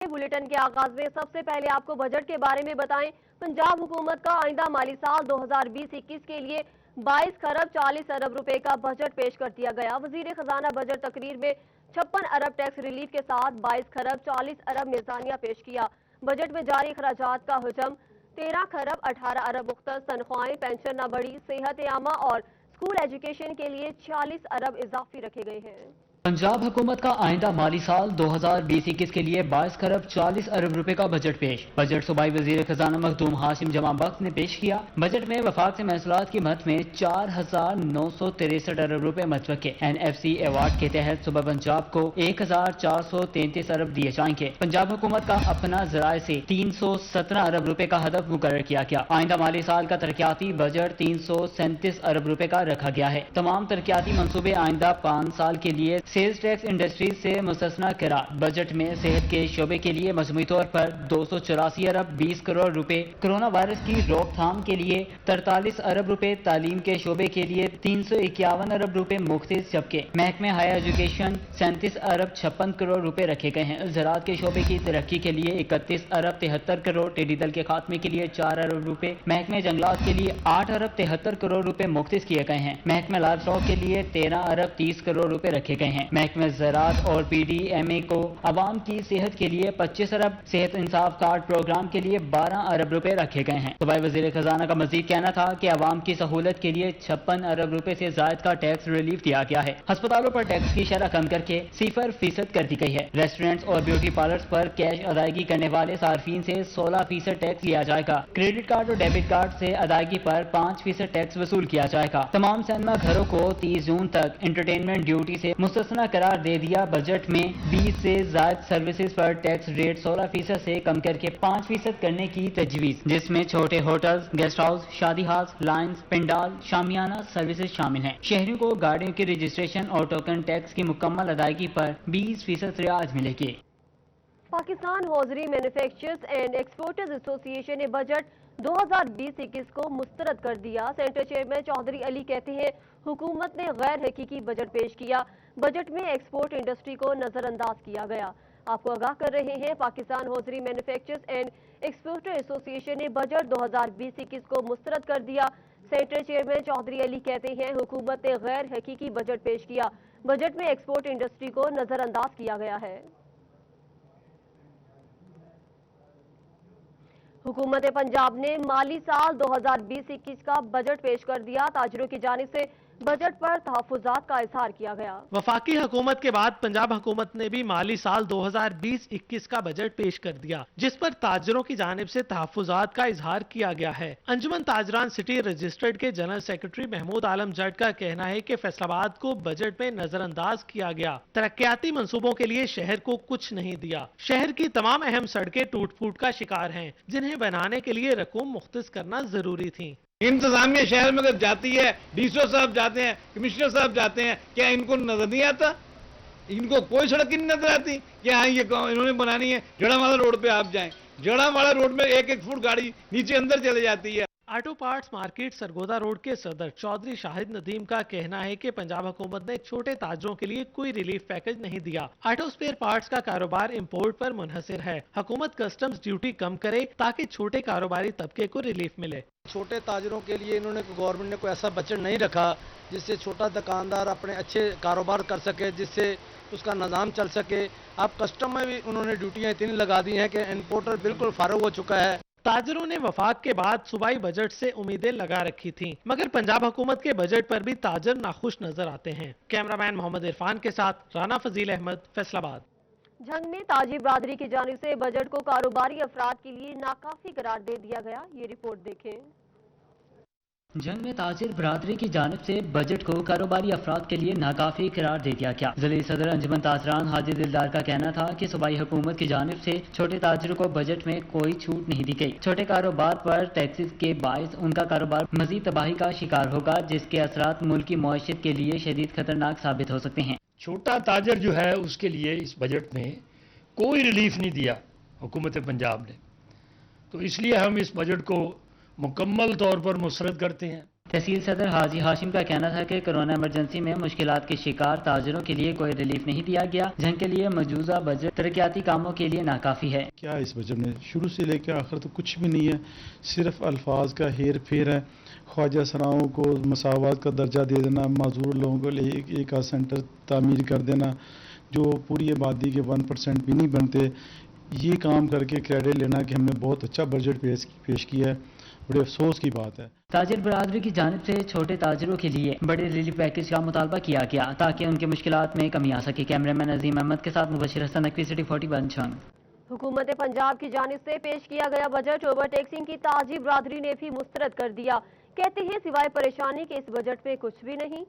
Bulletin के आगाज में सबसे पहले आपको बजट के बारे में बताएं। पंजाब हुकूमत का आइंदा माली साल 2020-21 के लिए 22 खरब 40 अरब रुपए का बजट पेश कर दिया गया। वजीर खजाना बजट तकरीर में 56 अरब टैक्स रिलीफ के साथ 22 खरब 40 अरब मिजानिया पेश किया। बजट में जारी अखराजात का हजम 13 खरब 18 अरब मुख्तस तनख्वाहें, पेंशन न बढ़ी, सेहत आमा और स्कूल एजुकेशन के लिए 46 अरब इजाफी रखे गए हैं। पंजाब हुकूमत का आइंदा माली साल 2020-21 के लिए 22 खरब 40 अरब रुपए का बजट पेश। बजट सूबाई वजीर खजाना मखदूम हाशिम जमा बख्श ने पेश किया। बजट में वफाक से महसूलात की मद में 4,963 अरब रुपए मतवक्के। NFC अवार्ड के तहत सुबह पंजाब को 1,433 अरब दिए जाएंगे। पंजाब हुकूमत का अपना जराए से 317 अरब रुपए का हदफ मुकर्रर किया गया। आइंदा माली साल का तरक्याती बजट 337 अरब रुपए का रखा गया है। तमाम तरक्याती मनसूबे आइंदा 5 साल के लिए सेल्स टैक्स इंडस्ट्रीज से मुस्तस्ना करार। बजट में सेहत के शोबे के लिए मजमूई तौर पर 284 अरब 20 करोड़ रुपए, कोरोना वायरस की रोकथाम के लिए 43 अरब रुपए, तालीम के शोबे के लिए 351 अरब रुपए मुख्तलिफ, जबकि महकमे हायर एजुकेशन 37 अरब 56 करोड़ रुपए रखे गए हैं। ज़राअत के शोबे की तरक्की के लिए 31 अरब 73 करोड़, टिड्डी दल के खात्मे के लिए 4 अरब रुपए, महकमे जंगलात के लिए 8 अरब 73 करोड़ रुपए मुख्तस किए गए हैं। महकमे लाइव स्टॉक के लिए 13 अरब 30 करोड़ रुपए रखे गए हैं। महकमे ज़राअत और PDMA को अवाम की सेहत के लिए 25 अरब, सेहत इंसाफ कार्ड प्रोग्राम के लिए 12 अरब रुपए रखे गए हैं। सूबाई वजीर खजाना का मजीद कहना था कि अवाम की सहूलत के लिए 56 अरब रुपए से जायद का टैक्स रिलीफ दिया गया है। अस्पतालों पर टैक्स की शरह कम करके 0% कर दी गई है। रेस्टोरेंट्स और ब्यूटी पार्लर्स पर कैश अदायगी करने वाले सार्फिन से 16% टैक्स लिया जाएगा। क्रेडिट कार्ड और डेबिट कार्ड से अदायगी पर 5% टैक्स वसूल किया जाएगा। तमाम सिनेमा घरों को 30 जून तक एंटरटेनमेंट ड्यूटी से मुस्तस्ना करार दे दिया। बजट में 20 से जायद सर्विसेज पर टैक्स रेट 16% से कम करके 5% करने की तजवीज, जिसमें छोटे होटल्स, गेस्ट हाउस, शादी हाउस, लाइन्स, पंडाल, शामियाना सर्विसेज शामिल हैं। शहरियों को गाड़ियों के रजिस्ट्रेशन और टोकन टैक्स की मुकम्मल अदायगी पर 20% रियायत मिलेगी। Pakistan hosiery manufacturers and exporters association ने बजट 2020-21 को मुस्तरद कर दिया। सेंटर चेयरमैन चौधरी अली कहते हैं, हुकूमत ने गैर हकीकी बजट पेश किया। बजट में एक्सपोर्ट इंडस्ट्री को नजरअंदाज किया गया। आपको आगाह कर रहे हैं, Pakistan hosiery manufacturers and exporter association ने बजट 2020-21 को मुस्तरद कर दिया। सेंटर चेयरमैन चौधरी अली कहते हैं, हुकूमत ने गैर हकीकी बजट पेश किया। बजट में एक्सपोर्ट इंडस्ट्री को नजरअंदाज किया गया है। हुकूमत पंजाब ने माली साल 2020-21 का बजट पेश कर दिया। ताजरों की जानिब से बजट पर तहफ्फुज़ात का इजहार किया गया। वफाकी हुकूमत के बाद पंजाब हुकूमत ने भी माली साल 2020-21 का बजट पेश कर दिया, जिस पर ताजरों की जानिब से तहफ्फुज़ात का इजहार किया गया है। अंजुमन ताजरान सिटी रजिस्टर्ड के जनरल सेक्रेटरी महमूद आलम जट का कहना है कि फैसलाबाद को बजट में नजरअंदाज किया गया। तरक्याती मंसूबों के लिए शहर को कुछ नहीं दिया। शहर की तमाम अहम सड़कें टूट फूट का शिकार हैं, जिन्हें बनाने के लिए रकूम मुख्तस करना जरूरी थी। इंतजामिया शहर में अगर जाती है, डीसीओ साहब जाते हैं, कमिश्नर साहब जाते हैं, क्या इनको नजर नहीं आता? इनको कोई सड़क नहीं नजर आती कि हाँ ये इन्होंने बनानी है। जड़ावाला रोड पे आप जाएं, जड़ावाला रोड में 1-1 फुट गाड़ी नीचे अंदर चले जाती है। Auto parts market Sargodha road के सदर चौधरी शाहिद नदीम का कहना है कि पंजाब हुकूमत ने छोटे ताजरों के लिए कोई रिलीफ पैकेज नहीं दिया। ऑटो स्पेयर पार्ट्स का कारोबार इंपोर्ट पर मुनहसिर है। हुकूमत कस्टम्स ड्यूटी कम करे ताकि छोटे कारोबारी तबके को रिलीफ मिले। छोटे ताजरों के लिए इन्होंने गवर्नमेंट ने कोई ऐसा बजट नहीं रखा जिससे छोटा दुकानदार अपने अच्छे कारोबार कर सके, जिससे उसका निज़ाम चल सके। अब कस्टम में भी उन्होंने ड्यूटियाँ इतनी लगा दी हैं कि इंपोर्टर बिल्कुल फारग हो चुका है। ताजरों ने वफाक के बाद सूबाई बजट से उम्मीदें लगा रखी थीं, मगर पंजाब हुकूमत के बजट पर भी ताजर नाखुश नजर आते हैं। कैमरामैन मोहम्मद इरफान के साथ राना फजील अहमद, फैसलाबाद। जंग में ताजी बरादरी की जानिब से बजट को कारोबारी अफराद के लिए नाकाफी करार दे दिया गया। ये रिपोर्ट देखें। जंग में ताजिर बरादरी की जानिब से बजट को कारोबारी अफराद के लिए नाकाफी करार दे दिया गया। ज़िले सदर अंजुमन ताजरान हाजी दिलदार का कहना था कि सूबाई हुकूमत की जानिब से छोटे ताजिरों को बजट में कोई छूट नहीं दी गई। छोटे कारोबार पर टैक्सेस के बायस उनका कारोबार मजीद तबाही का शिकार होगा, जिसके असरात मुल्क की मईशत के लिए शदीद खतरनाक साबित हो सकते हैं। छोटा ताजर जो है उसके लिए इस बजट में कोई रिलीफ नहीं दिया हुकूमत पंजाब ने, तो इसलिए हम इस बजट को मुकम्मल तौर पर मुस्तरद करते हैं। तहसील सदर हाजी हाशिम का कहना था कि कोरोना इमरजेंसी में मुश्किलात के शिकार ताजरों के लिए कोई रिलीफ नहीं दिया गया, जिनके लिए मौजूदा बजट तरक्याती कामों के लिए नाकाफी है। क्या इस बजट में शुरू से लेकर आखिर तो कुछ भी नहीं है, सिर्फ अल्फाज का हेर फेर है। ख्वाजा सराओं को मसावत का दर्जा दे देना, माजूर लोगों को लिए एक आध सेंटर तामीर कर देना जो पूरी आबादी के 1% भी नहीं बनते, ये काम करके क्रेडिट लेना कि हमने बहुत अच्छा बजट पेश किया है, बड़े अफसोस की बात है। ताजिर बरादरी की जानिब से छोटे ताजिरों के लिए बड़े रिलीफ पैकेज का मुतालबा किया गया ताकि उनकी मुश्किलात में कमी आ सके। कैमरामैन अजीम अहमद के साथ मुबशिर हसन, नकवी सिटी 41 छंग। हुकूमत पंजाब की जानिब से पेश किया गया बजट ओवर टैक्सिंग की ताजिर बरादरी ने भी मुस्तरद कर दिया। कहते हैं सिवाय परेशानी के इस बजट में कुछ भी नहीं।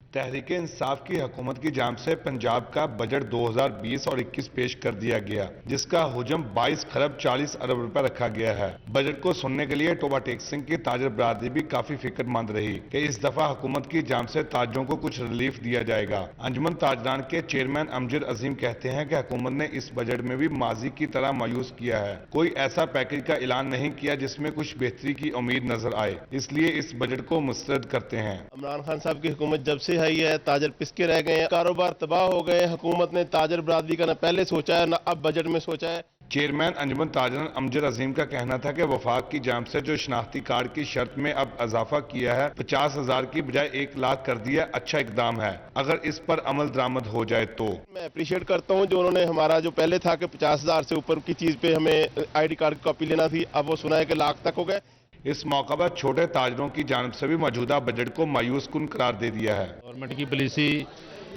तहरीक इंसाफ की हुकूमत की जानिब से पंजाब का बजट 2020 और 21 पेश कर दिया गया, जिसका हुजम 22 खरब 40 अरब रुपए रखा गया है। बजट को सुनने के लिए टोबा टैक्सिंग की ताजर बरादरी भी काफी फिक्रमंद रही कि इस दफा हुकूमत की जानिब से ताजरों को कुछ रिलीफ दिया जाएगा। अंजुमन ताजरान के चेयरमैन अमजद अजीम कहते हैं कि हुकूमत ने इस बजट में भी माजी की तरह मायूस किया है, कोई ऐसा पैकेज का ऐलान नहीं किया जिसमें कुछ बेहतरी की उम्मीद नजर आए, इसलिए इस बजट को मुस्तरद करते हैं। इमरान खान साहब की हुकूमत जब से आई है ताजर पिसके रह गए हैं, कारोबार तबाह हो गए। हुकूमत ने ताजर बरादरी का न पहले सोचा है न अब बजट में सोचा है। चेयरमैन अंजुमन ताजरान अमजद अजीम का कहना था कि वफाक की जानिब से जो शनाख्ती कार्ड की शर्त में अब इजाफा किया है, 50,000 की बजाय 1 लाख कर दिया, अच्छा इकदाम है। अगर इस पर अमल दरामद हो जाए तो मैं अप्रिशिएट करता हूं जो उन्होंने हमारा जो पहले था कि 50,000 से ऊपर की चीज पे हमें आईडी कार्ड की कॉपी लेना थी, अब वो सुना है कि लाख तक हो गए। इस मौका पर छोटे ताजरों की जानिब से भी मौजूदा बजट को मायूस कुन करार दे दिया है। गवर्नमेंट की पॉलिसी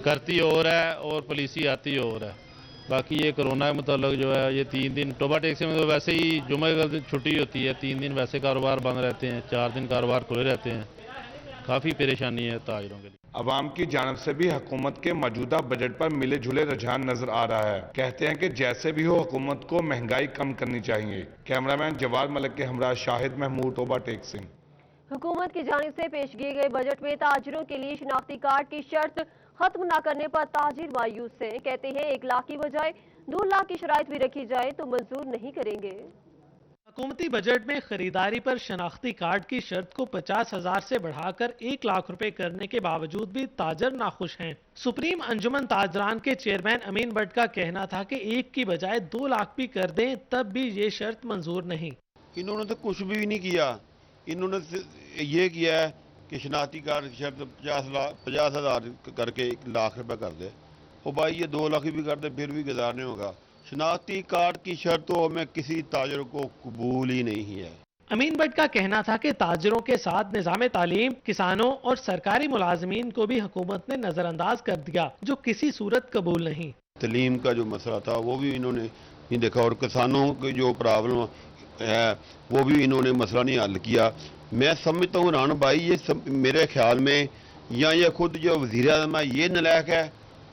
करती और है और पॉलिसी आती और है। बाकी ये कोरोना के मतलब जो है ये 3 दिन टोबा टैक्सी में तो वैसे ही जुमे का दिन छुट्टी होती है, 3 दिन वैसे कारोबार बंद रहते हैं, 4 दिन कारोबार खुले रहते हैं। काफ़ी परेशानी है ताजरों के लिए। अवाम की जानिब से भी हुकूमत के मौजूदा बजट पर मिले जुले रुझान नजर आ रहा है। कहते हैं कि जैसे भी हो हुकूमत को महंगाई कम करनी चाहिए। कैमरामैन जवाद मलिक के हमरा शाहिद महमूद, टोबा टैक्सी। हुकूमत की जानिब से पेश किए गए बजट में ताजिरों के लिए शनाख्ती कार्ड की शर्त खत्म न करने पर ताजिर मायूस है। कहते हैं 1 लाख की बजाय 2 लाख की शराइत भी रखी जाए तो मंजूर नहीं करेंगे। हुकूमती बजट में खरीदारी पर शनाख्ती कार्ड की शर्त को 50,000 से बढ़ाकर 1 लाख रुपए करने के बावजूद भी ताजर नाखुश हैं। सुप्रीम अंजुमन ताजरान के चेयरमैन अमीन भट्ट का कहना था कि 1 की बजाय 2 लाख भी कर दें तब भी ये शर्त मंजूर नहीं। इन्होंने तो कुछ भी नहीं किया, इन्होंने ये किया है कि शनाख्ती कार्ड की शर्त 50,000 करके 1 लाख रुपए कर दे। वो भाई ये 2 लाख भी कर दे फिर भी गुजार नहीं होगा। शनाख्ती कार्ड की शर्तों में किसी ताजर को कबूल ही नहीं है। अमीन भट्ट का कहना था कि ताजरों के साथ निजाम तालीम, किसानों और सरकारी मुलाजमीन को भी हुकूमत ने नजरअंदाज कर दिया, जो किसी सूरत कबूल नहीं। तालीम का जो मसला था वो भी इन्होंने नहीं देखा और किसानों की जो प्रॉब्लम है वो भी इन्होंने मसला नहीं हल किया। मैं समझता हूँ रान भाई ये मेरे ख्याल में या ये खुद जो वज़ीर आज़म है ये नलायक है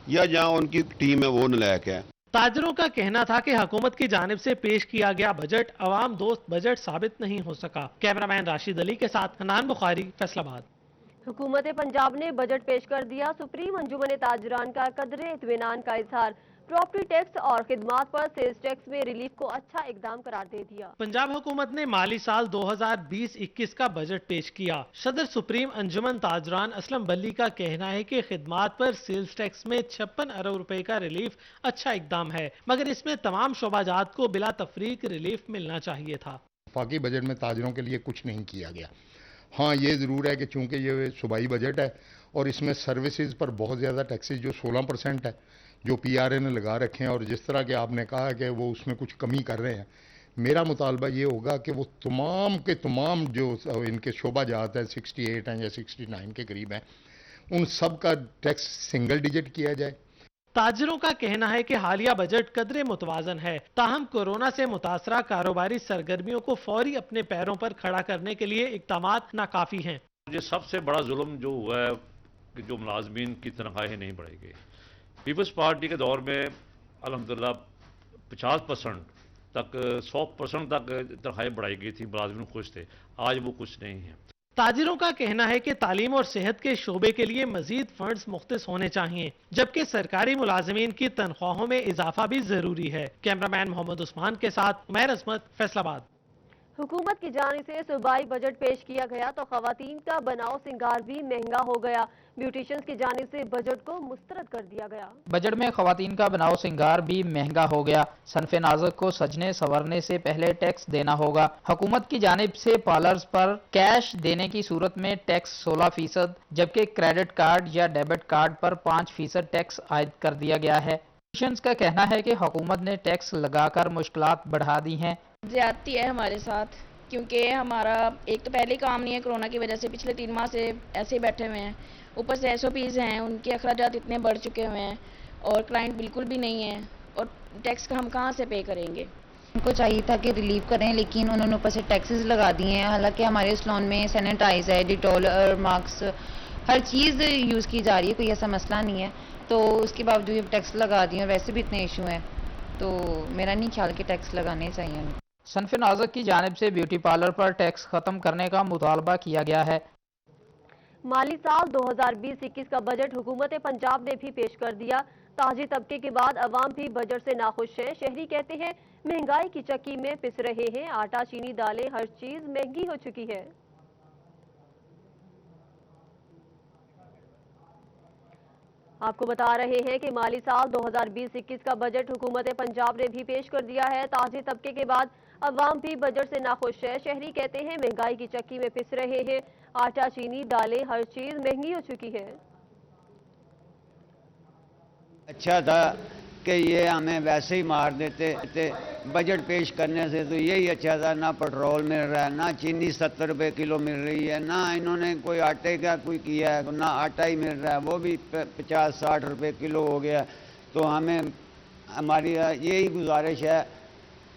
या जहाँ उनकी टीम है वो नलायक है। ताजरों का कहना था कि हुकूमत की जानिब से पेश किया गया बजट अवाम दोस्त बजट साबित नहीं हो सका। कैमरामैन राशिद अली के साथ हनान बुखारी, फैसलाबाद। हुकूमत पंजाब ने बजट पेश कर दिया। सुप्रीम अंजुमन ताजरान का कदरे इत्मीनान का इजहार। प्रॉपर्टी टैक्स और खिदमात पर सेल्स टैक्स में रिलीफ को अच्छा इकदाम करार दे दिया। पंजाब हुकूमत ने माली साल 2020-21 का बजट पेश किया। सदर सुप्रीम अंजुमन ताजरान असलम बल्ली का कहना है कि खिदमात पर सेल्स टैक्स में 56 अरब रुपए का रिलीफ अच्छा इकदाम है, मगर इसमें तमाम शोबाजात को बिला तफरीक रिलीफ मिलना चाहिए था। वफाकी बजट में ताजरों के लिए कुछ नहीं किया गया। हाँ, ये ज़रूर है कि चूंकि ये सूबाई बजट है और इसमें सर्विसेज पर बहुत ज़्यादा टैक्सेस जो 16% है जो PRA ने लगा रखे हैं, और जिस तरह के आपने कहा कि वो उसमें कुछ कमी कर रहे हैं, मेरा मुतालबा ये होगा कि वो तमाम के तमाम जो इनके शोबा जात हैं 68 हैं या 69 के करीब हैं, उन सब का टैक्स सिंगल डिजिट किया जाए। ताजरों का कहना है कि हालिया बजट कदरे मुतवाजन है, ताहम कोरोना से मुतासरा कारोबारी सरगर्मियों को फौरी अपने पैरों पर खड़ा करने के लिए इक़दामात नाकाफी हैं। ये सबसे बड़ा जुल्म जो हुआ है कि जो मुलाजमीन की तनख्वाहें नहीं बढ़ाई गई। पीपल्स पार्टी के दौर में अल्हम्दुलिल्लाह 50% तक 100% तक तनख्वाहें बढ़ाई गई थी, मुलाजमीन खुश थे। आज वो कुछ नहीं है। ताजिरों का कहना है कि तालीम और सेहत के शोबे के लिए मजीद फंड्स मुख्तस होने चाहिए, जबकि सरकारी मुलाजमीन की तनख्वाहों में इजाफा भी जरूरी है। कैमरामैन मोहम्मद उस्मान के साथ उमैर असमत, फैसलाबाद। हुकूमत की जानिब से सूबाई बजट पेश किया गया तो खवातीन का बनाव सिंगार भी महंगा हो गया। ब्यूटिशियंस की जानिब से बजट को मुस्तरद कर दिया गया। बजट में खवातीन का बनाव सिंगार भी महंगा हो गया। सनफे नाज़क को सजने संवरने से पहले टैक्स देना होगा। हुकूमत की जानिब से पार्लर्स पर कैश देने की सूरत में टैक्स 16%, जबकि क्रेडिट कार्ड या डेबिट कार्ड पर 5% टैक्स आयद कर दिया गया है। ब्यूटिशियंस का कहना है कि हुकूमत ने टैक्स लगाकर मुश्किलात बढ़ा दी हैं। ज्यादती है हमारे साथ, क्योंकि हमारा एक तो पहले ही काम नहीं है कोरोना की वजह से, पिछले 3 माह से ऐसे ही बैठे हुए हैं। ऊपर से SOPs हैं, उनके अखराजात इतने बढ़ चुके हुए हैं और क्लाइंट बिल्कुल भी नहीं है, और टैक्स का हम कहाँ से पे करेंगे। उनको चाहिए था कि रिलीव करें, लेकिन उन्होंने ऊपर से टैक्सेस लगा दिए हैं। हालांकि हमारे सैलून में सैनिटाइज है, डिटॉल और मास्क, हर चीज़ यूज़ की जा रही है, कोई ऐसा मसला नहीं है। तो उसके बावजूद ये टैक्स लगा दिए, और वैसे भी इतने इशू हैं, तो मेरा नहीं ख्याल कि टैक्स लगाने चाहिए। सनफे नाज़क की जानिब से ब्यूटी पार्लर पर टैक्स खत्म करने का मुतालबा किया गया है। माली साल 2020-21 का बजट हुकूमत पंजाब ने भी पेश कर दिया। ताजी तबके के बाद अवाम भी बजट से नाखुश है। शहरी कहते हैं महंगाई की चक्की में पिस रहे हैं, आटा चीनी दालें हर चीज महंगी हो चुकी है। आपको बता रहे हैं कि माली साल 2020-21 का बजट हुकूमत पंजाब ने भी पेश कर दिया है। ताजी तबके के बाद अवाम भी बजट से नाखुश है। शहरी कहते हैं महंगाई की चक्की में पिस रहे हैं, आटा चीनी दालें हर चीज महंगी हो चुकी है। अच्छा था कि ये हमें वैसे ही मार देते थे, बजट पेश करने से तो यही अच्छा था। ना पेट्रोल मिल रहा है, ना चीनी 70 रुपए किलो मिल रही है, ना इन्होंने कोई आटे का कोई किया है, ना आटा ही मिल रहा है, वो भी 50-60 रुपए किलो हो गया। तो हमें हमारी यही गुजारिश है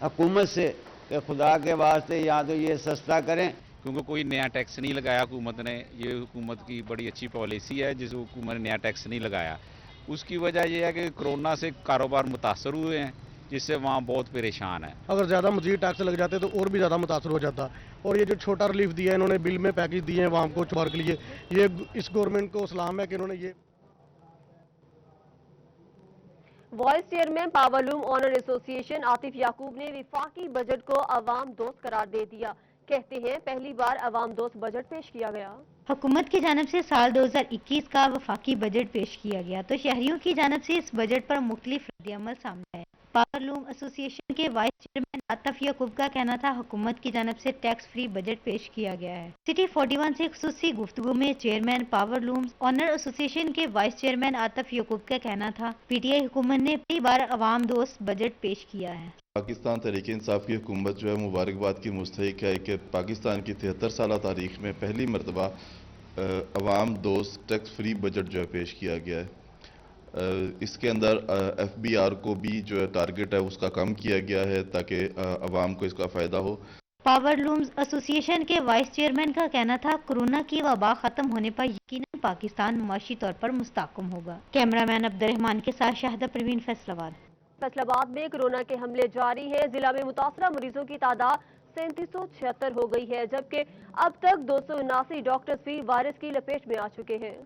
हुकूमत से कि खुदा के वास्ते या तो ये सस्ता करें, क्योंकि कोई नया टैक्स नहीं लगाया हुकूमत ने। ये हुकूमत की बड़ी अच्छी पॉलिसी है, जिस हुकूमत ने नया टैक्स नहीं लगाया। उसकी वजह यह है कि कोरोना से कारोबार मुतासर हुए हैं, जिससे वहाँ बहुत परेशान है। अगर ज़्यादा मजीद टैक्स लग जाते तो और भी ज़्यादा मुतासर हो जाता। और ये जो छोटा रिलीफ दिया है इन्होंने, बिल में पैकेज दिए हैं वाम को चुबार के लिए, ये इस गवर्नमेंट को सलाम है कि इन्होंने ये। Vice chairman powerloom owner association Atif Yaqoob ने विफाकी बजट को अवाम दोस्त करार दे दिया। कहते हैं पहली बार अवाम दोस्त बजट पेश किया गया। हुकूमत की जानिब से साल 2021 का वफाकी बजट पेश किया गया तो शहरियों की जानिब से इस बजट पर मुख्तलिफ रद्द-ए-अमल सामने आए। पावरलूम एसोसिएशन के वाइस चेयरमैन आतिफ याकूब का कहना था हुकूमत की जानिब से टैक्स फ्री बजट पेश किया गया है। सिटी 41 से खुसूसी गुफ्तगू में चेयरमैन पावरलूम ऑनर एसोसिएशन के वाइस चेयरमैन आतिफ याकूब का कहना था PTI हुकूमत ने पहली बार अवाम दोस्त बजट पेश किया है। पाकिस्तान तहरीक इंसाफ की हुकूमत जो है मुबारकबाद की मुस्तहिक है कि पाकिस्तान की 73 साल तारीख में पहली मरतबा अवाम दोस्त टैक्स फ्री बजट जो है पेश किया गया है। इसके अंदर FBR को भी जो है टारगेट है उसका कम किया गया है ताकि अवाम को इसका फ़ायदा हो। पावरलूम्स एसोसिएशन के वाइस चेयरमैन का कहना था कोरोना की वबा खत्म होने पर यकीनन पाकिस्तान माशी तौर पर मुस्तहकम होगा। कैमरामैन अब्दुर्रहमान के साथ शाहिदा परवीन, फैसलाबाद। फैसलाबाद में कोरोना के हमले जारी है। जिला में मुतासरा मरीजों की तादाद 3776 हो गई है, जबकि अब तक 279 डॉक्टर्स भी वायरस की लपेट में आ चुके हैं।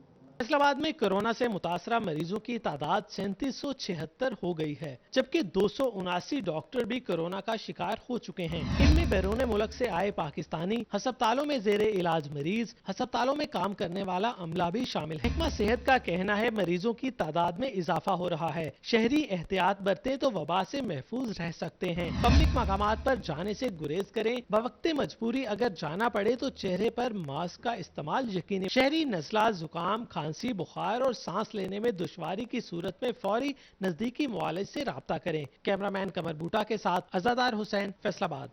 फैसलाबाद में कोरोना से मुतासरा मरीजों की तादाद 3776 हो गई है, जबकि 279 डॉक्टर भी कोरोना का शिकार हो चुके हैं। इनमें बैरून मुल्क से आए पाकिस्तानी, अस्पतालों में जेरे इलाज मरीज, अस्पतालों में काम करने वाला अमला भी शामिल है। महकमा सेहत का कहना है मरीजों की तादाद में इजाफा हो रहा है। शहरी एहतियात बरते तो वबा से महफूज रह सकते हैं। पब्लिक मकामात पर जाने से गुरेज करें। बवक्ते मजबूरी अगर जाना पड़े तो चेहरे पर मास्क का इस्तेमाल यकीनी। शहरी नजला, जुकाम, खांसी, बुखार और सांस लेने में दुश्वारी की सूरत में फौरी नजदीकी मुआलिज से राब्ता करें। कैमरामैन कमर बूटा के साथ अज़ादार हुसैन, फैसलाबाद।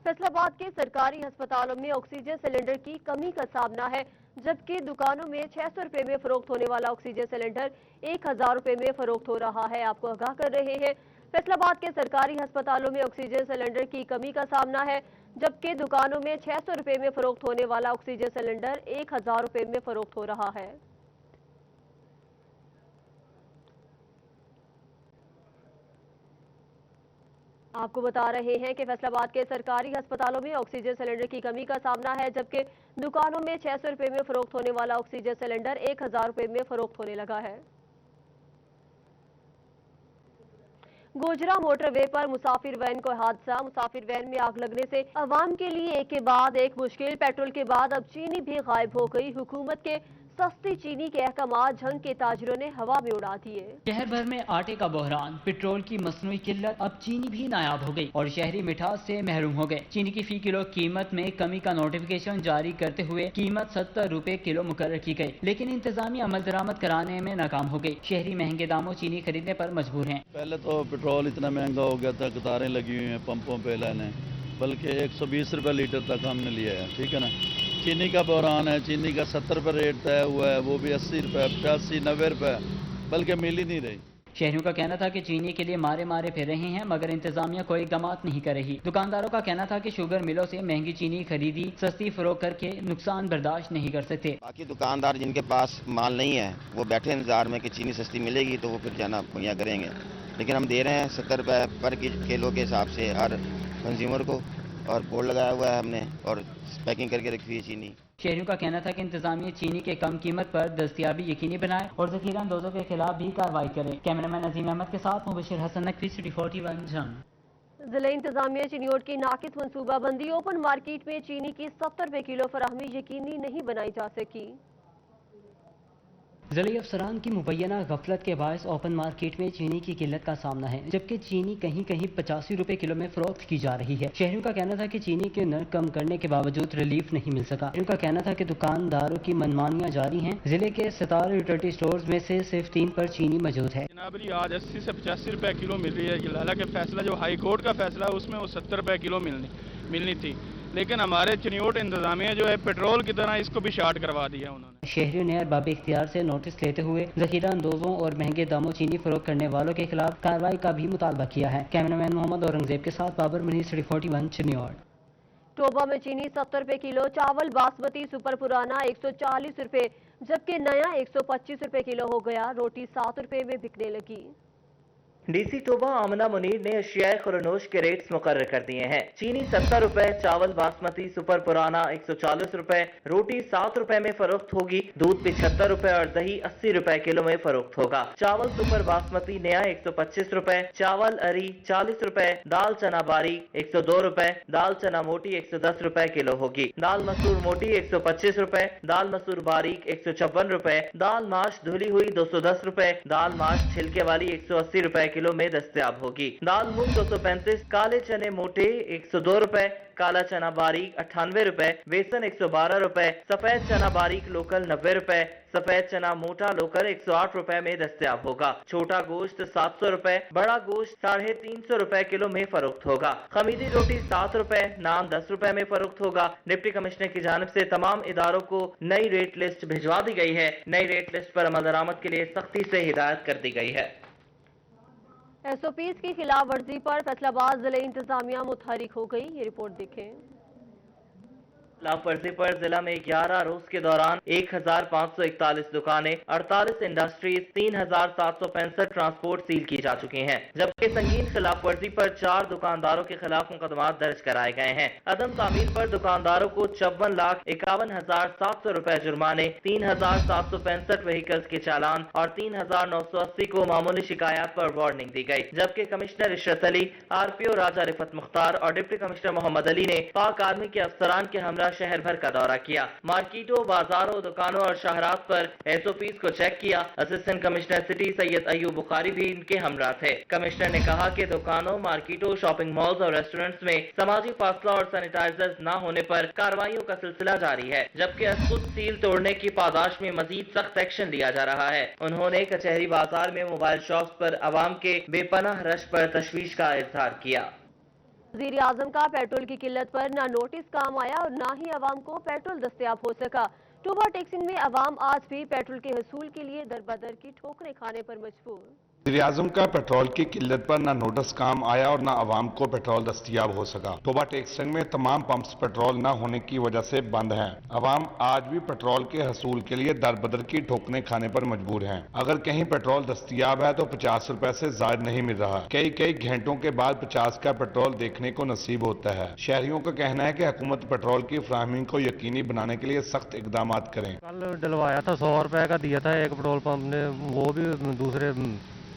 फैसलाबाद के सरकारी अस्पतालों में ऑक्सीजन सिलेंडर की कमी का सामना है, जबकि दुकानों में 600 रुपए में फरोख्त होने वाला ऑक्सीजन सिलेंडर 1000 रुपए में फरोख्त हो रहा है। आपको आगाह कर रहे हैं फैसलाबाद के सरकारी अस्पतालों में ऑक्सीजन सिलेंडर की कमी का सामना है, जबकि दुकानों में 600 रुपए में फरोख्त होने वाला ऑक्सीजन सिलेंडर 1000 रुपए में फरोख्त हो रहा है। आपको बता रहे हैं कि फैसलाबाद के सरकारी अस्पतालों में ऑक्सीजन सिलेंडर की कमी का सामना है, जबकि दुकानों में 600 रुपए में फरोख्त होने वाला ऑक्सीजन सिलेंडर 1000 रुपए में फरोख्त होने लगा है। गोजरा मोटरवे पर मुसाफिर वैन को हादसा। मुसाफिर वैन में आग लगने से अवाम के लिए एक के बाद एक मुश्किल। पेट्रोल के बाद अब चीनी भी गायब हो गई। हुकूमत के सस्ती चीनी के अहकाम झंग के ताजरों ने हवा में उड़ा दिए। शहर भर में आटे का बहरान, पेट्रोल की मसनूई किल्लत, अब चीनी भी नायाब हो गई और शहरी मिठास से महरूम हो गए। चीनी की फी किलो कीमत में कमी का नोटिफिकेशन जारी करते हुए कीमत 70 रुपए किलो मुकर्रर की गई, लेकिन इंतजामिया अमल दरामद कराने में नाकाम हो गई। शहरी महंगे दामों चीनी खरीदने पर मजबूर हैं। पहले तो पेट्रोल इतना महंगा हो गया था, कतारें लगी हुई हैं पंपों पे लेने, बल्कि 120 रुपये लीटर तक हमने लिया है, ठीक है ना। चीनी का बहरान है, चीनी का 70 रुपये रेट तय हुआ है, वो भी 80 रुपये, 85, 90 रुपये, बल्कि मिल ही नहीं रही। शहरियों का कहना था कि चीनी के लिए मारे मारे फिर रहे हैं, मगर इंतजामिया कोई इक़दामात नहीं कर रही। दुकानदारों का कहना था कि शुगर मिलों से महंगी चीनी खरीदी, सस्ती फरोख्त करके नुकसान बर्दाश्त नहीं कर सकते। बाकी दुकानदार जिनके पास माल नहीं है वो बैठे इंतजार में कि चीनी सस्ती मिलेगी तो वो फिर जाना मुहैया करेंगे, लेकिन हम दे रहे हैं 70 रुपये पर किलो के हिसाब से हर कंज्यूमर को, और बोर्ड लगाया हुआ है हमने और पैकिंग करके रखी है चीनी। शहरियों का कहना था कि इंतजामिया चीनी के कम कीमत पर दस्तियाबी यकीनी बनाए और जखीरा अंदोजों के खिलाफ भी कार्रवाई करे। कैमरामैन अजीम अहमद के साथ मुबशिर हसन नकवी, सिटी 41 जंग। जिला इंतजामिया चिन्योट की नाकिस मनसूबाबंदी, ओपन मार्केट में चीनी की 70 रुपए किलो फराहमी यकीनी नहीं बनाई जा सकी। जिले अफसरान की मुबैना गफलत के बायस ओपन मार्केट में चीनी की किल्लत का सामना है, जबकि चीनी कहीं कहीं 85 रुपए किलो में फरोख्त की जा रही है। शहरियों का कहना था कि चीनी के नर्ख कम करने के बावजूद रिलीफ नहीं मिल सका। शहरियों का कहना था कि दुकानदारों की मनमानियां जारी हैं। जिले के 17 यूटिलिटी स्टोर्स में से सिर्फ 3 पर चीनी मौजूद है। जनाबरी आज 80 से 85 रुपए किलो मिल रही है। हालांकि फैसला जो हाई कोर्ट का फैसला है उसमें वो 70 रुपए किलो मिलनी थी, लेकिन हमारे चिन्योट इंतजामिया जो है पेट्रोल की तरह इसको भी शार्ट करवा दिया उन्होंने। शहरियों ने अरबाब इख्तियार से नोटिस लेते हुए जखीरा अंदोजों और महंगे दामों चीनी फरोख्त करने वालों के खिलाफ कार्रवाई का भी मुतालबा किया है। कैमरामैन मोहम्मद औरंगजेब के साथ बाबर मनी, सिटी 41 चिन्योट। टोबा में चीनी 70 रुपए किलो, चावल बासमती सुपर पुराना 140 रुपए, जबकि नया 125 रुपए किलो हो गया। रोटी 7 रुपए में बिकने लगी। डीसी टोबा आमना मुनीर ने अशियाए खुरनोश के रेट्स मुकर्रर कर दिए हैं। चीनी 70 रुपए, चावल बासमती सुपर पुराना 140 रुपए, रोटी 7 रुपए में फरोख्त होगी। दूध 75 रुपए और दही 80 रुपए किलो में फरोख्त होगा। चावल सुपर बासमती नया 125 रुपए, चावल अरी 40 रुपए, दाल चना बारीक 102 रुपए, दाल चना मोटी 110 रुपए किलो होगी। दाल मसूर मोटी 125 रुपए, दाल मसूर बारीक 156 रुपए, दाल माश धुली हुई 210 रुपए, दाल माश छिलके वाली 180 रुपए किलो में दस्तयाब होगी। दाल मूंग 235, काले चने मोटे 102 रुपए, काला चना बारीक 98 रुपए, बेसन 112 रुपए, सफेद चना बारीक लोकल 90 रुपए, सफेद चना मोटा लोकल 108 रुपए में दस्तयाब होगा। छोटा गोश्त 700 रुपए, बड़ा गोश्त 350 रुपए किलो में फरोख्त होगा। खमीदी रोटी 7 रुपए, नान 10 रुपए में फरोख्त होगा। डिप्टी कमिश्नर की जानिब से तमाम इदारों को नई रेट लिस्ट भिजवा दी गई है। नई रेट लिस्ट पर अमल दरामद के लिए सख्ती से हिदायत कर दी गई है। SOPs की खिलाफ वर्जी पर फैसलाबाद जिले इंतजामिया मुतहरिक हो गई। ये रिपोर्ट देखें। खिलाफ वर्जी पर जिला में 11 रोज के दौरान 1541 दुकानें, 48 इंडस्ट्रीज, 3765 ट्रांसपोर्ट सील की जा चुकी हैं, जबकि संगीन खिलाफ वर्जी पर 4 दुकानदारों के खिलाफ मुकदमा दर्ज कराए गए हैं। अदम तामील पर दुकानदारों को 54,51,700 रुपए जुर्माने, 3,765 व्हीकल्स के चालान और 3,980 को मामूली शिकायत पर वार्निंग दी गई। जबकि कमिश्नर इशरत अली, RPO राजा रिफत मुख्तार और डिप्टी कमिश्नर मोहम्मद अली ने पाक आर्मी के अफसरान के हमरा शहर भर का दौरा किया। मार्केटों, बाजारों, दुकानों और शहरात पर SOPs को चेक किया। Assistant commissioner city Syed Ayub Bukhari भी इनके हमरा थे। कमिश्नर ने कहा कि दुकानों, मार्केटों, शॉपिंग मॉल्स और रेस्टोरेंट्स में समाजी फासला और सैनिटाइजर्स न होने पर कार्रवाइयों का सिलसिला जारी है, जबकि खुद सील तोड़ने की पादाश में मजीद सख्त एक्शन लिया जा रहा है। उन्होंने कचहरी बाजार में मोबाइल शॉप्स पर अवाम के बेपनाह रश पर तशवीश का इजहार किया। वज़ीर आज़म का पेट्रोल की किल्लत पर ना नोटिस काम आया और ना ही अवाम को पेट्रोल दस्तयाब हो सका। टोबा टेक्सिन में अवाम आज भी पेट्रोल के हसूल के लिए दरबदर की ठोकरें खाने पर मजबूर। वज़ीर आज़म का पेट्रोल की किल्लत पर न नोटिस काम आया और न आवाम को पेट्रोल दस्तयाब हो सका। टोबा टेक्सटाइल में तमाम पंप्स पेट्रोल न होने की वजह से बंद हैं। आवाम आज भी पेट्रोल के हसूल के लिए दरबदर की ठोकरें खाने पर मजबूर हैं। अगर कहीं पेट्रोल दस्तयाब है तो 50 रुपए से ज्यादा नहीं मिल रहा। कई घंटों के बाद 50 का पेट्रोल देखने को नसीब होता है। शहरियों का कहना है कि हुकूमत पेट्रोल की फ्राहमी को यकीनी बनाने के लिए सख्त इकदाम करें। कल डलवाया था 100 रुपए का दिया था एक पेट्रोल पंप ने, वो भी दूसरे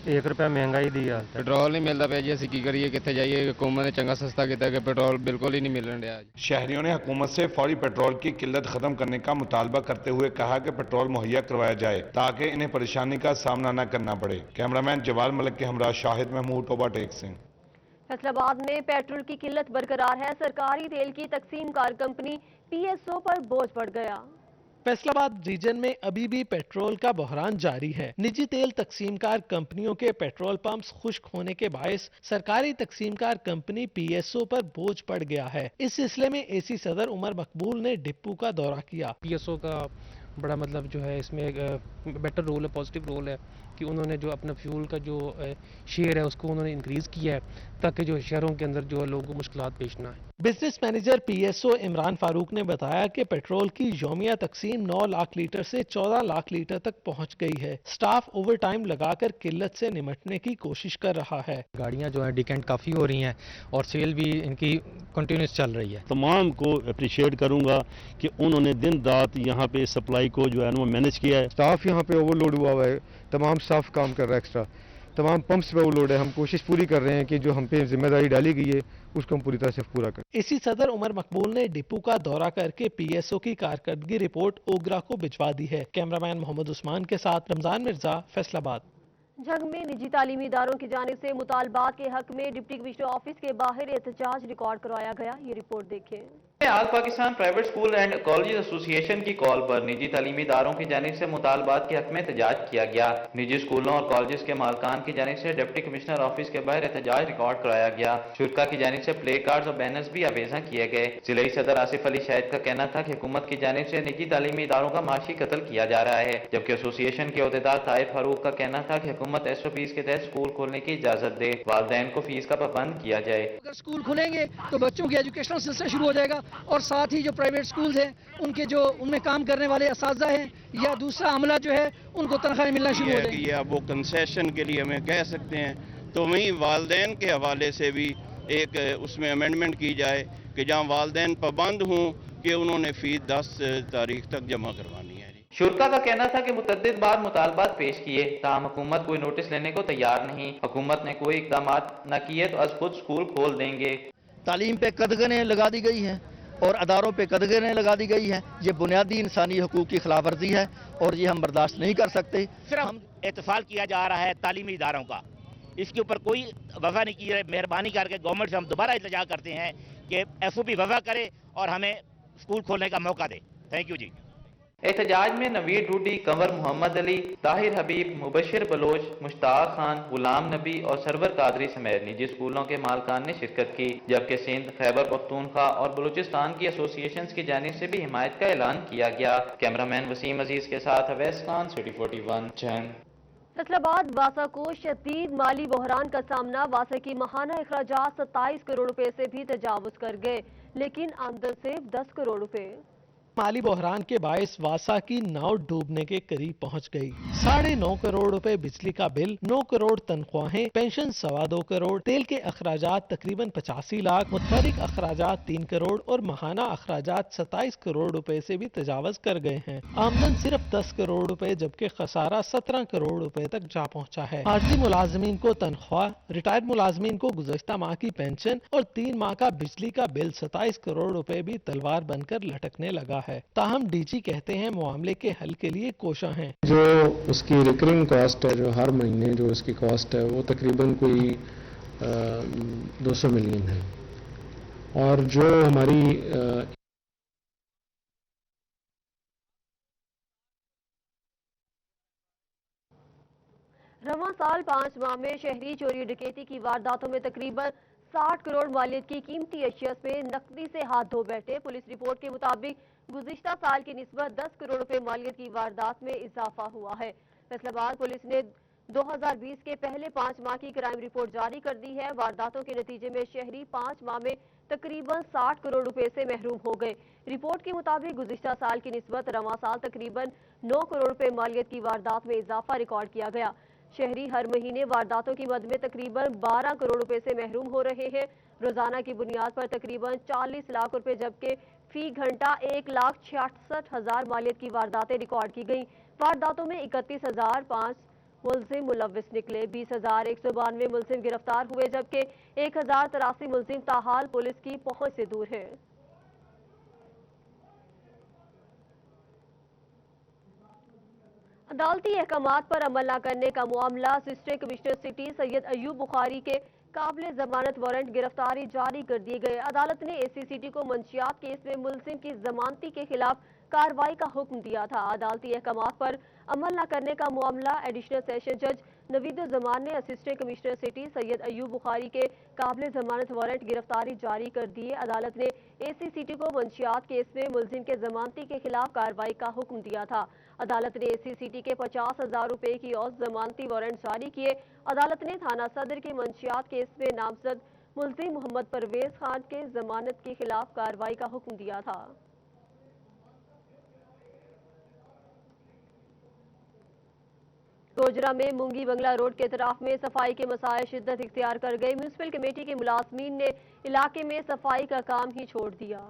1 रुपया महंगाई दी हालत है। पेट्रोल नहीं मिलता पे जी, असीं की करिए, कित्थे जाइए? हुकूमत ने चंगा सस्ता किया कि पेट्रोल बिल्कुल ही नहीं मिलन रहा। शहरियों ने हुकूमत से फौरी पेट्रोल की किल्लत खत्म करने का मुतालबा करते हुए कहा कि पेट्रोल मुहैया करवाया जाए ताकि इन्हें परेशानी का सामना न करना पड़े। कैमरामैन जवाल मलिक के हमरा शाहिद महमूद, टोबा टेक सिंह। फैसलाबाद में पेट्रोल की किल्लत बरकरार है। सरकारी तेल की तकसीमकार कंपनी PSO पर बोझ बढ़ गया। फैसलाबाद रीजन में अभी भी पेट्रोल का बहरान जारी है। निजी तेल तकसीमकार कंपनियों के पेट्रोल पंप्स खुश्क होने के बायस सरकारी तकसीमकार कंपनी PSO पर बोझ पड़ गया है। इस सिलसिले में AC सदर उमर मकबूल ने डिपो का दौरा किया। PSO का बड़ा मतलब जो है इसमें एक बेटर रोल है, पॉजिटिव रोल है कि उन्होंने जो अपना फ्यूल का जो शेयर है उसको उन्होंने इंक्रीज किया है ताकि जो शहरों के अंदर जो है लोगों को मुश्किलात पेश ना है। Business manager PSO Imran Farooq ने बताया कि पेट्रोल की यौमिया तकसीम 9 लाख लीटर से 14 लाख लीटर तक पहुंच गई है। स्टाफ ओवर टाइम लगाकर किल्लत से निमटने की कोशिश कर रहा है। गाड़ियां जो है डिकेंट काफ़ी हो रही हैं और सेल भी इनकी कंटिन्यूस चल रही है। तमाम को अप्रिशिएट करूंगा कि उन्होंने दिन रात यहाँ पे सप्लाई को जो है वो मैनेज किया है। स्टाफ यहाँ पे ओवरलोड हुआ है, तमाम स्टाफ काम कर रहा है एक्स्ट्रा, तमाम पंप्स पे ओवरलोड है। हम कोशिश पूरी कर रहे हैं कि जो हम पे जिम्मेदारी डाली गई है उसको हम पूरी तरह से पूरा करें। इसी सदर उमर मकबूल ने डिपो का दौरा करके PSO की कारकर्दगी रिपोर्ट ओगरा को भिजवा दी है। कैमरामैन मोहम्मद उस्मान के साथ रमजान मिर्जा, फैसलाबाद। जंग में निजी तालीमी इदारों की जानिब से मुतालबात के हक में डिप्टी कमिश्नर ऑफिस के बाहर एहतजाज रिकॉर्ड करवाया गया। ये रिपोर्ट देखें। आज Pakistan private school and college association की कॉल पर निजी तालीमी इदारों की जानिब से मुतालबात के हक में एहतजाज किया गया। निजी स्कूलों और कॉलेज के मालकान की जानिब से डिप्टी कमिश्नर ऑफिस के बाहर एहतजाज रिकॉर्ड कराया गया। शुरा की जानिब से प्ले कार्ड और बैनर्स भी आवेजा किए गए। जिले सदर आसिफ अली शाहिद का कहना था कि हुकूमत की जानिब से निजी तालीमी इदारों का माशी कत्ल किया जा रहा है, जबकि एसोसिएशन के अहदेदार ताहिर फारूक का कहना था कि हुकूमत SOPs के तहत स्कूल खोलने की इजाजत दे, वालिदैन को फीस का पाबंद किया जाए। अगर स्कूल खुलेंगे तो बच्चों की एजुकेशनल सिलसिला शुरू हो जाएगा और साथ ही जो प्राइवेट स्कूल्स हैं उनके जो उनमें काम करने वाले असातिज़ा हैं या दूसरा अमला जो है उनको तनख्वाहें मिलना शुरू हो जाएगी। या वो कंसेशन के लिए हमें कह सकते हैं, तो वहीं वालिदैन के हवाले से भी एक उसमें अमेंडमेंट की जाए कि जहाँ वालिदैन पाबंद हों कि उन्होंने फीस 10 तारीख तक जमा करवानी है। शुरा का कहना था कि मुतअद्दिद बार मुतालबात पेश किए, ताहम हुकूमत कोई नोटिस लेने को तैयार नहीं। हुकूमत ने कोई इकदाम न किए तो आज खुद स्कूल खोल देंगे। तालीम पे कदगनें लगा दी गई हैं और अदारों पे कदगनें लगा दी गई हैं। ये बुनियादी इंसानी हकूक़ की खिलाफ वर्जी है और ये हम बर्दाश्त नहीं कर सकते। सिर्फ इत्तेफाक किया जा रहा है तालीमी इदारों का, इसके ऊपर कोई वफा नहीं की है। मेहरबानी करके गवर्नमेंट से हम दोबारा इल्तिजा करते हैं कि SOP वफा करे और हमें स्कूल खोलने का मौका दे। थैंक यू जी। एहतजाज में नवीर डूडी, कंवर मोहम्मद अली, ताहिर हबीब, मुबशिर बलोच, मुश्ताक खान, गुलाम नबी और सरवर कादरी समेत निजी स्कूलों के मालकान ने शिरकत की, जबकि सिंध, खैबर पख्तूनख्वा और बलूचिस्तान की एसोसिएशन की जानिब से भी हिमायत का ऐलान किया गया। कैमरामैन वसीम अजीज के साथ अवैस खान, सिटी 41, जैन। फैसलाबाद वासा को शदीद माली बहरान का सामना। वासा की माहाना अखराजात 27 करोड़ रुपए से भी तजावुज कर गए, लेकिन आमदन सिर्फ 10 करोड़ रुपए। माली बहरान के बायस वासा की नाव डूबने के करीब पहुंच गई। 9.5 करोड़ रुपए बिजली का बिल, 9 करोड़ तनख्वाहें, पेंशन 2.25 करोड़, तेल के अखराजात तकरीबन 85 लाख, मुतफरिक अखराजात 3 करोड़ और माहाना अखराजात 27 करोड़ रुपए से भी तजावज कर गए हैं। आमदन सिर्फ 10 करोड़ रुपए जबकि खसारा 17 करोड़ रुपए तक जा पहुंचा है। आरजी मुलाजमीन को तनख्वाह, रिटायर्ड मुलाजमीन को गुज़श्ता माह की पेंशन और 3 माह का बिजली का बिल 27 करोड़ रुपए भी तलवार बनकर लटकने लगा है। ताहम DG कहते हैं मामले के हल के लिए कोशा हैं। जो उसकी रिकरिंग कॉस्ट है, जो हर महीने जो उसकी कॉस्ट है वो तकरीबन कोई 200 मिलियन है और जो हमारी रवां साल 5 माह में शहरी चोरी डकैती की वारदातों में तकरीबन 60 करोड़ मालियत की कीमती अशिया में नकदी से हाथ धो बैठे। पुलिस रिपोर्ट के मुताबिक गुज़िश्ता साल की निस्बत 10 करोड़ रुपए मालियत की वारदात में इजाफा हुआ है। फैसलाबाद पुलिस ने 2020 के पहले 5 माह की क्राइम रिपोर्ट जारी कर दी है। वारदातों के नतीजे में शहरी 5 माह में तकरीबन 60 करोड़ रुपए से महरूम हो गए। रिपोर्ट के मुताबिक गुज़िश्ता साल की निस्बत रवां साल तकरीबन 9 करोड़ रुपए मालियत की वारदात में इजाफा रिकॉर्ड किया गया। शहरी हर महीने वारदातों की मद में तकरीबन 12 करोड़ रुपए से महरूम हो रहे हैं। रोजाना की बुनियाद पर तकरीबन 40 लाख रुपए जबकि फी घंटा 1,66,000 मालियत की वारदातें रिकॉर्ड की गई। वारदातों में 31,500 मुलजिम मुलविस निकले। 20,192 मुलजिम गिरफ्तार हुए, जबकि 1,083 मुलजिम ताहाल पुलिस की पहुंच से दूर हैं। अदालती अहकामात पर अमल न करने का मामला। Assistant commissioner city Syed Ayub Bukhari के काबिल जमानत वारंट गिरफ्तारी जारी कर दिए गए। अदालत ने एसी सिटी को मंशियात केस में मुलजिम की जमानती के खिलाफ कार्रवाई का हुक्म दिया था। अदालती अहकामात पर अमल न करने का मामला। एडिशनल सेशन जज नवीदुज़्ज़मान ने assistant commissioner city Syed Ayub Bukhari के काबिल जमानत वारंट गिरफ्तारी जारी कर दिए। अदालत ने एसी सिटी को मंशियात केस में मुलजिम के जमानती के खिलाफ कार्रवाई का हुक्म दिया था। अदालत ने एसी सिटी के 50,000 रुपए की और जमानती वारंट जारी किए। अदालत ने थाना सदर के मंशियात केस में नामजद मुलजिम मोहम्मद परवेज खान के जमानत के खिलाफ कार्रवाई का हुक्म दिया था। गोजरा में मुंगी बंगला रोड के तरफ में सफाई के मसाइल शिद्दत इख्तियार कर गए। म्यूनिसिपल कमेटी के मुलाजमीन ने इलाके में सफाई का काम ही छोड़ दिया।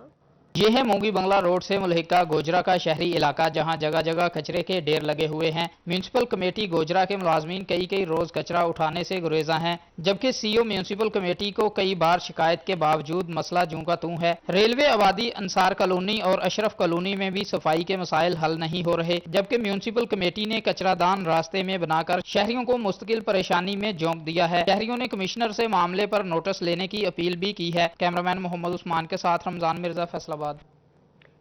ये है मुंगी बंगला रोड से मुल्हिका गोजरा का शहरी इलाका, जहां जगह जगह कचरे के ढेर लगे हुए हैं। म्यूनिसिपल कमेटी गोजरा के मुलाजमीन कई रोज कचरा उठाने से गुरेजा हैं, जबकि सीओ म्यूनिसिपल कमेटी को कई बार शिकायत के बावजूद मसला जूं का तूं है। रेलवे आबादी अंसार कॉलोनी और अशरफ कॉलोनी में भी सफाई के मसाइल हल नहीं हो रहे, जबकि म्यूनिसिपल कमेटी ने कचरादान रास्ते में बनाकर शहरियों को मुस्तकिल परेशानी में झोंक दिया है। शहरियों ने कमिश्नर से मामले पर नोटिस लेने की अपील भी की है। कैमरामैन मोहम्मद उस्मान के साथ रमजान मिर्जा, फैसलाबाद।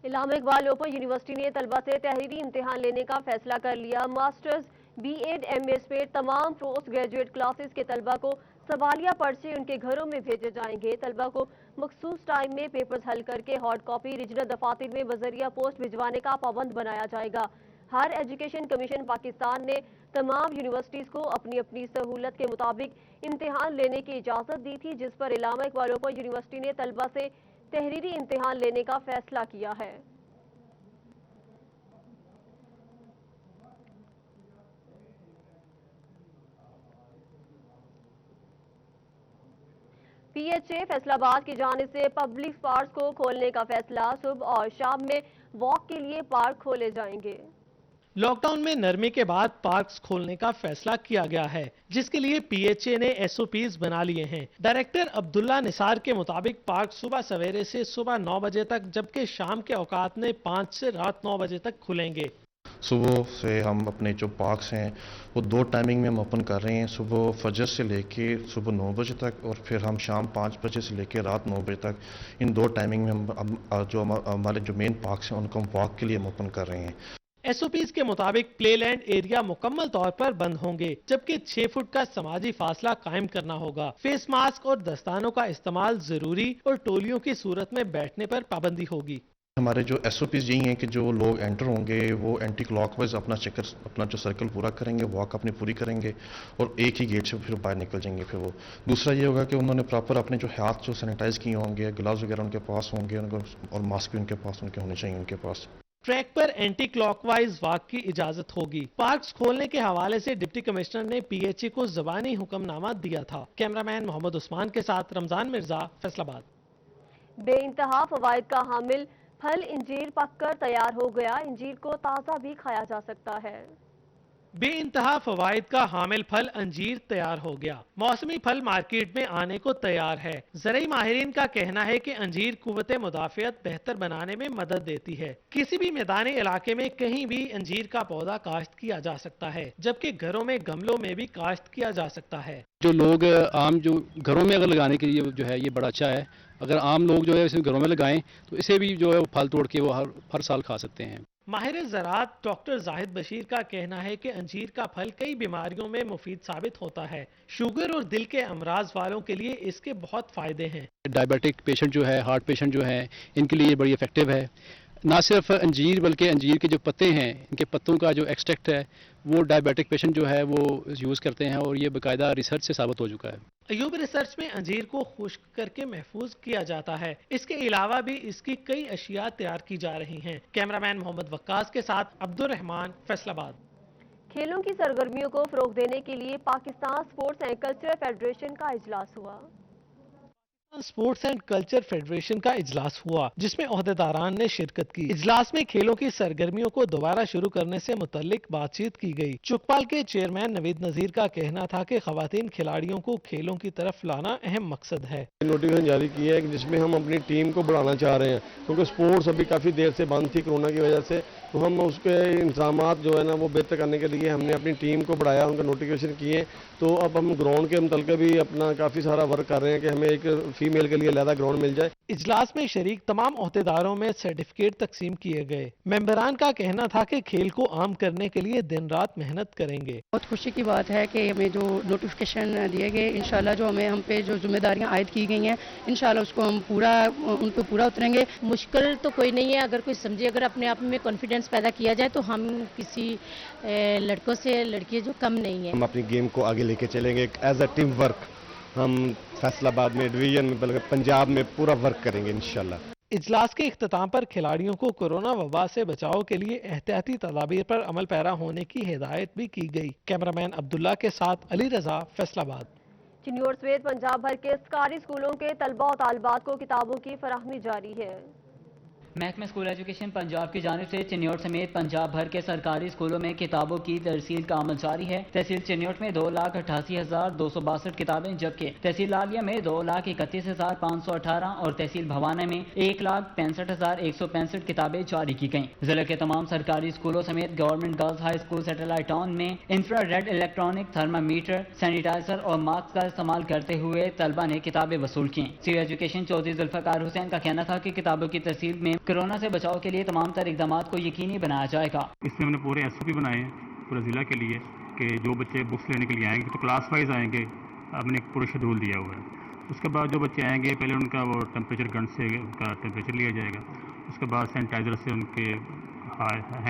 इलामा इकबाल ओपन यूनिवर्सिटी ने तलबा से तहरीरी इम्तिहान लेने का फैसला कर लिया। मास्टर्स, बीएड, एमएस में तमाम पोस्ट ग्रेजुएट क्लासेस के तलबा को सवालिया पर्चे उनके घरों में भेजे जाएंगे। तलबा को मखसूस टाइम में पेपर्स हल करके हॉट कॉपी रीजनल दफातर में बजरिया पोस्ट भिजवाने का पाबंद बनाया जाएगा। हायर एजुकेशन कमीशन पाकिस्तान ने तमाम यूनिवर्सिटीज को अपनी अपनी सहूलत के मुताबिक इम्तिहान लेने की इजाजत दी थी, जिस पर इलामा इकबाल ओपन यूनिवर्सिटी ने तलबा से तहरीरी इम्तिहान लेने का फैसला किया है। पीएचए फैसलाबाद की जानिब से पब्लिक पार्क्स को खोलने का फैसला। सुबह और शाम में वॉक के लिए पार्क खोले जाएंगे। लॉकडाउन में नरमी के बाद पार्क्स खोलने का फैसला किया गया है, जिसके लिए पीएचए ने एसओपीज बना लिए हैं। डायरेक्टर अब्दुल्ला निसार के मुताबिक पार्क सुबह सवेरे से सुबह 9 बजे तक, जबकि शाम के औकात में 5 से रात 9 बजे तक खुलेंगे। सुबह से हम अपने जो पार्क्स हैं वो 2 टाइमिंग में हम ओपन कर रहे हैं, सुबह फजर से लेके सुबह 9 बजे तक, और फिर हम शाम 5 बजे से लेके रात 9 बजे तक। इन 2 टाइमिंग में हम जो हमारे जो मेन पार्क्स हैं उनको हम वॉक के लिए हम ओपन कर रहे हैं। एसओपीज के मुताबिक प्ले लैंड एरिया मुकम्मल तौर पर बंद होंगे, जबकि 6 फुट का समाजी फासला कायम करना होगा। फेस मास्क और दस्तानों का इस्तेमाल जरूरी और टोलियों की सूरत में बैठने पर पाबंदी होगी। हमारे जो एसओपीज यही हैं कि जो लोग एंटर होंगे वो एंटी क्लॉकवाइज अपना चक्कर, अपना जो सर्कल पूरा करेंगे, वॉक अपनी पूरी करेंगे और एक ही गेट से फिर बाहर निकल जाएंगे। फिर वो दूसरा ये होगा कि उन्होंने प्रॉपर अपने जो हाथ जो सैनिटाइज किए होंगे, ग्लव्स वगैरह उनके पास होंगे, और मास्क भी उनके पास होने चाहिए उनके पास। ट्रैक पर एंटी क्लॉकवाइज वॉक की इजाजत होगी। पार्क्स खोलने के हवाले से डिप्टी कमिश्नर ने पीएचए को ज़बानी हुक्मनामा दिया था। कैमरामैन मोहम्मद उस्मान के साथ रमजान मिर्जा, फैसलाबाद। बेइंतहा फवाइद का हामिल फल इंजीर पककर तैयार हो गया। इंजीर को ताज़ा भी खाया जा सकता है। बेइंतहा फवाइद का हामिल फल अंजीर तैयार हो गया। मौसमी फल मार्केट में आने को तैयार है। ज़रूरी माहिरीन का कहना है कि अंजीर कुव्वत मुदाफ़ियत बेहतर बनाने में मदद देती है। किसी भी मैदानी इलाके में कहीं भी अंजीर का पौधा काश्त किया जा सकता है, जबकि घरों में गमलों में भी काश्त किया जा सकता है। जो लोग आम जो घरों में अगर लगाने के लिए जो है ये बड़ा अच्छा है। अगर आम लोग जो है इसे घरों में लगाएं तो इसे भी जो है वो फल तोड़ के वो हर साल खा सकते हैं। माहिर ज़राअत डॉक्टर जाहिद बशीर का कहना है कि अंजीर का फल कई बीमारियों में मुफीद साबित होता है। शुगर और दिल के अमराज वालों के लिए इसके बहुत फायदे हैं। डायबिटिक पेशेंट जो है, हार्ट पेशेंट जो है, इनके लिए ये बड़ी इफेक्टिव है। ना सिर्फ अंजीर बल्कि अंजीर के जो पत्ते हैं, इनके पत्तों का जो एक्सट्रैक्ट है वो डायबिटिक पेशेंट जो है वो यूज़ करते हैं, और ये बाकायदा रिसर्च से साबित हो चुका है। अयूब रिसर्च में अंजीर को खुश्क करके महफूज किया जाता है। इसके अलावा भी इसकी कई अशिया तैयार की जा रही हैं। कैमरामैन मोहम्मद वक्कास के साथ अब्दुल रहमान, फैसलाबाद। खेलों की सरगर्मियों को फरोग देने के लिए Pakistan sports and cultural federation का इजलास हुआ। स्पोर्ट्स एंड कल्चर फेडरेशन का इजलास हुआ, जिसमें ओहदेदारान ने शिरकत की। इजलास में खेलों की सरगर्मियों को दोबारा शुरू करने से मुतल्लिक बातचीत की गई। चुकपाल के चेयरमैन नवीद नजीर का कहना था कि खवातीन खिलाड़ियों को खेलों की तरफ लाना अहम मकसद है। नोटिफिकेशन जारी किया है जिसमें हम अपनी टीम को बढ़ाना चाह रहे हैं, क्योंकि स्पोर्ट्स अभी काफ़ी देर से बंद थी कोरोना की वजह से, तो हम उसके इंतजामात जो है ना वो बेहतर करने के लिए हमने अपनी टीम को बढ़ाया, उनका नोटिफिकेशन किए। तो अब हम ग्राउंड के मुतल्लिक़ भी अपना काफ़ी सारा वर्क कर रहे हैं कि हमें एक फीमेल के लिए अलग ग्राउंड मिल जाए। इजलास में शरीक तमाम ओहदेदारों में सर्टिफिकेट तकसीम किए गए। मेंबरान का कहना था कि खेल को आम करने के लिए दिन रात मेहनत करेंगे। बहुत खुशी की बात है कि हमें जो नोटिफिकेशन दिए गए, इंशाल्लाह जो हम पे जो जिम्मेदारियां आयद की गई हैं, इंशाल्लाह उसको हम उन पे पूरा उतरेंगे। मुश्किल तो कोई नहीं है, अगर कोई समझे, अगर अपने आप में कॉन्फिडेंस पैदा किया जाए तो हम किसी लड़कों से लड़कियां जो कम नहीं है। हम अपनी गेम को आगे लेके चलेंगे एज अ टीम वर्क। हम फैसलाबाद में, डिवीजन में, बल्कि पंजाब में पूरा वर्क करेंगे इंशाल्लाह। इजलास के इख्तिताम पर खिलाड़ियों को कोरोना वबा से बचाव के लिए एहतियाती तदाबीर पर अमल पैरा होने की हिदायत भी की गई। कैमरामैन अब्दुल्ला के साथ अली रजा, फैसलाबाद। चिन्योर समेत पंजाब भर के सरकारी स्कूलों के तलबा और तालिबात को किताबों की फराहमी जारी है। महकमा स्कूल एजुकेशन पंजाब की जानिब से चिन्योट समेत पंजाब भर के सरकारी स्कूलों में किताबों की तरसील का अमल जारी है। तहसील चिन्योट में 2,88,262 किताबें, जबकि तहसील लालिया में 2,31,518 और तहसील भवाना में 1,65,165 किताबें जारी की गईं। जिले के तमाम सरकारी स्कूलों समेत government girls high school satellite town में इंफ्रारेड इलेक्ट्रॉनिक थर्मामीटर, सैनिटाइजर और मास्क का इस्तेमाल करते हुए तलबा ने किताबें वसूल की। सी एजुकेशन चौधरी जुल्फकार हुसैन का कहना था कि किताबों की तरसील में कोरोना से बचाव के लिए तमाम तर इक़दामात को यकीनी बनाया जाएगा। इसमें हमने पूरे SOP बनाए हैं पूरे ज़िला के लिए कि जो बच्चे बुक्स लेने के लिए आएंगे तो क्लास वाइज आएंगे, हमने एक पूरा शेड्यूल दिया हुआ है। उसके बाद जो बच्चे आएंगे पहले उनका वो टेम्परेचर गन से उनका टेम्परेचर लिया जाएगा, उसके बाद सैनिटाइज़र से उनके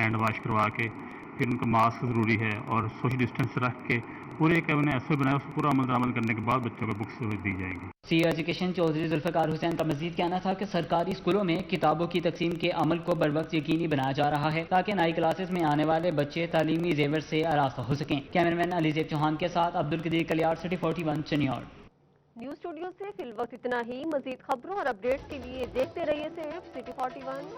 हैंड वॉश करवा के फिर उनका मास्क ज़रूरी है और सोशल डिस्टेंस रख के पूरे एक हमने SOP बनाया, उस पूरा अमल करने के बाद बच्चों को बुक्स दी जाएगी। सी एजुकेशन चौधरी जुल्फकार हुसैन का मजीद कहना था कि सरकारी स्कूलों में किताबों की तकसीम के अमल को बरवक्त यकीनी बनाया जा रहा है ताकि नई क्लासेस में आने वाले बच्चे तालीमी जेवर से आरास्ता हो सकें। कैमरामैन अलीजेब चौहान के साथ Abdul Qadeer Kaliyar, city 41 Chiniot. News studio से फिल वक्त इतना ही। मजीद खबरों और अपडेट्स के लिए देखते रहिए सिर्फ सिटी 41।